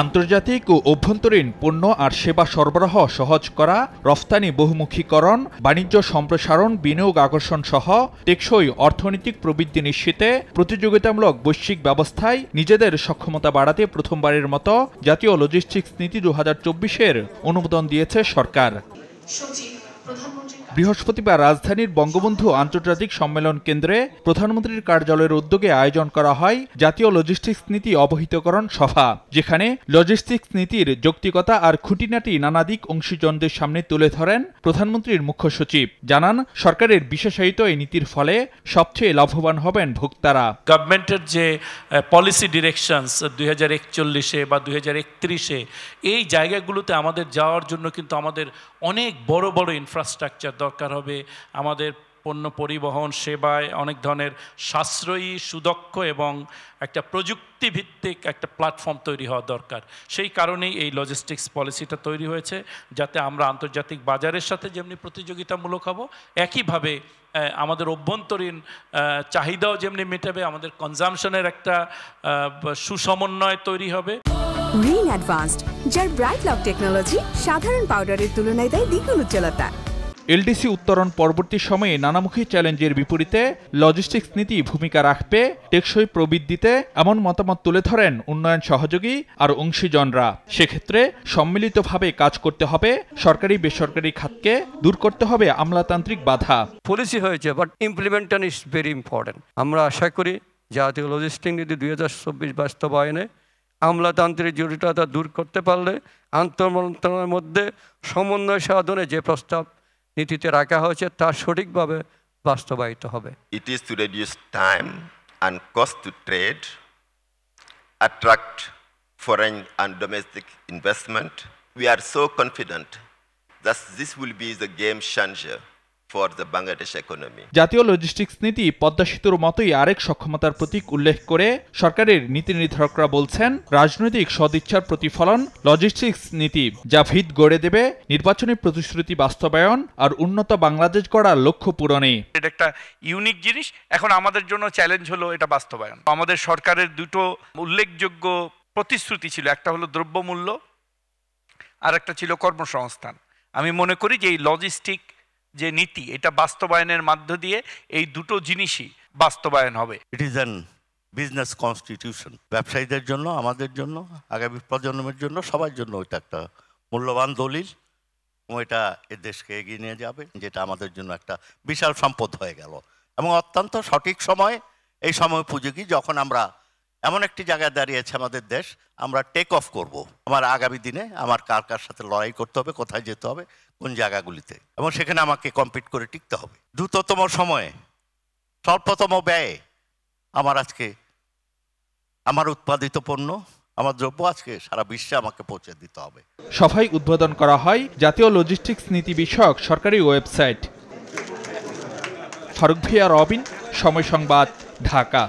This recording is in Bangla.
আন্তর্জাতিক ও অভ্যন্তরীণ পণ্য আর সেবা সরবরাহ সহজ করা, রফতানি বহুমুখীকরণ, বাণিজ্য সম্প্রসারণ, বিনিয়োগ আকর্ষণ সহ টেকসই অর্থনৈতিক প্রবৃদ্ধি নিশ্চিতে প্রতিযোগিতামূলক বৈশ্বিক ব্যবস্থায় নিজেদের সক্ষমতা বাড়াতে প্রথমবারের মতো জাতীয় লজিস্টিক্স নীতি 2024-এর অনুমোদন দিয়েছে সরকার। বৃহস্পতিবার রাজধানীর বঙ্গবন্ধু আন্তর্জাতিক সম্মেলন কেন্দ্রে প্রধানমন্ত্রীর কার্যালয়ের উদ্যোগে আয়োজন করা হয় জাতীয় লজিস্টিক্স নীতি অবহিতকরণ সভা, যেখানে লজিস্টিক্স নীতির যৌক্তিকতা আর খুঁটিনাটি নানা দিক অংশীজনদের সামনে তুলে ধরেন প্রধানমন্ত্রীর মুখ্য সচিব। জানান, সরকারের বিশেষায়িত এই নীতির ফলে সবচেয়ে লাভবান হবেন ভোক্তারা। গভর্নমেন্টের যে পলিসি ডিরেকশনস 2041 বা 2031 এই জায়গাগুলোতে আমাদের যাওয়ার জন্য কিন্তু আমাদের অনেক বড় বড় ইনফ্রাস্ট্রাকচার দরকার হবে। আমাদের পণ্য পরিবহন সেবায় অনেক ধরনের সাশ্রয়ী, সুদক্ষ এবং একটা প্রযুক্তিভিত্তিক একটা প্ল্যাটফর্ম তৈরি হওয়া দরকার। সেই কারণেই এই লজিস্টিক্স পলিসিটা তৈরি হয়েছে, যাতে আমরা আন্তর্জাতিক বাজারের সাথে যেমনি প্রতিযোগিতামূলক হব, একইভাবে আমাদের অভ্যন্তরীণ চাহিদাও যেমনি মেটাবে, আমাদের কনজামশনের একটা সুসমন্বয় তৈরি হবে। রিন অ্যাডভান্সড, যার ব্রাইট লক টেকনোলজি সাধারণ পাউডারের তুলনায় দেয় দ্বিগুণ উজ্জ্বলতা। এলডিসি উত্তরণ পরবর্তী সময়ে নানামুখী চ্যালেঞ্জের বিপরীতে লজিস্টিক্স নীতি ভূমিকা রাখবে টেকসই প্রবৃদ্ধিতে, এমন মতামত তুলে ধরেন উন্নয়ন সহযোগী আর অংশীজনরা। সেক্ষেত্রে সম্মিলিতভাবে কাজ করতে হবে, সরকারি বেসরকারি খাতকে দূর করতে হবে আমলাতান্ত্রিক বাধা। পলিসি হয়েছে, but implementation is very important. আমরা আশা করি জাতীয় লজিস্টিক্স নীতি 2024 বাস্তবায়নে আমলাতান্ত্রিক জটিলতা দূর করতে পারলে আন্তঃমন্ত্রণালয়ের মধ্যে সমন্বয় সাধনে যে প্রস্তাব নীতিতে রাখা হয়েছে তা সঠিকভাবে বাস্তবায়িত হবে। It is to reduce time and cost to trade, attract foreign and domestic investment. We are so confident that this will be the game changer for the Bangladesh economy. জাতীয় লজিস্টিক্স নীতি পদ্মা সেতুর মতোই আরেক সক্ষমতার প্রতীক উল্লেখ করে সরকারের নীতি নির্ধারকরা বলছেন, রাজনৈতিক সদিচ্ছার প্রতিফলন লজিস্টিক্স নীতি, যা ভিত গড়ে দেবে নির্বাচনী প্রতিশ্রুতি বাস্তবায়ন আর উন্নত বাংলাদেশ গড়ার লক্ষ্য পূরণে। এটা একটা ইউনিক জিনিস। এখন আমাদের জন্য চ্যালেঞ্জ হলো এটা বাস্তবায়ন। আমাদের সরকারের দুটো উল্লেখযোগ্য প্রতিশ্রুতি ছিল, একটা হলো দ্রব্যমূল্য আর একটা ছিল কর্মসংস্থান। আমি মনে করি যে এই লজিস্টিক যে নীতি, এটা বাস্তবায়নের মধ্য দিয়ে এই দুটো জিনিসই বাস্তবায়ন হবে। It is an business constitution. ব্যবসায়ীদের জন্য, আমাদের জন্য, আগামী প্রজন্মের জন্য, সবার জন্য এটা একটা মূল্যবান দলিল, এটা এ দেশকে এগিয়ে নিয়ে যাবে, যেটা আমাদের জন্য একটা বিশাল সম্পদ হয়ে গেল এবং অত্যন্ত সঠিক সময়। এই সময় উপযোগী যখন আমরা এমন একটি জায়গায় দাঁড়িয়েছে আমাদের দেশ, আমরা টেক অফ করব। আমার আগামী দিনে আমার কার কার সাথে লড়াই করতে হবে, কোথায় যেতে হবে, কোন জায়গাগুলিতে, এবং সেখানে আমাকে কম্পিট করে টিকতে হবে। দ্রুততম সময়ে, স্বল্পতম ব্যয়ে আমার উৎপাদিত পণ্য, আমার দ্রব্য আজকে সারা বিশ্বে আমাকে পৌঁছে দিতে হবে। সভায় উদ্বোধন করা হয় জাতীয় লজিস্টিক্স নীতি বিষয়ক সরকারি ওয়েবসাইট। ফারুক ভিয়া, রবিন, সময় সংবাদ, ঢাকা।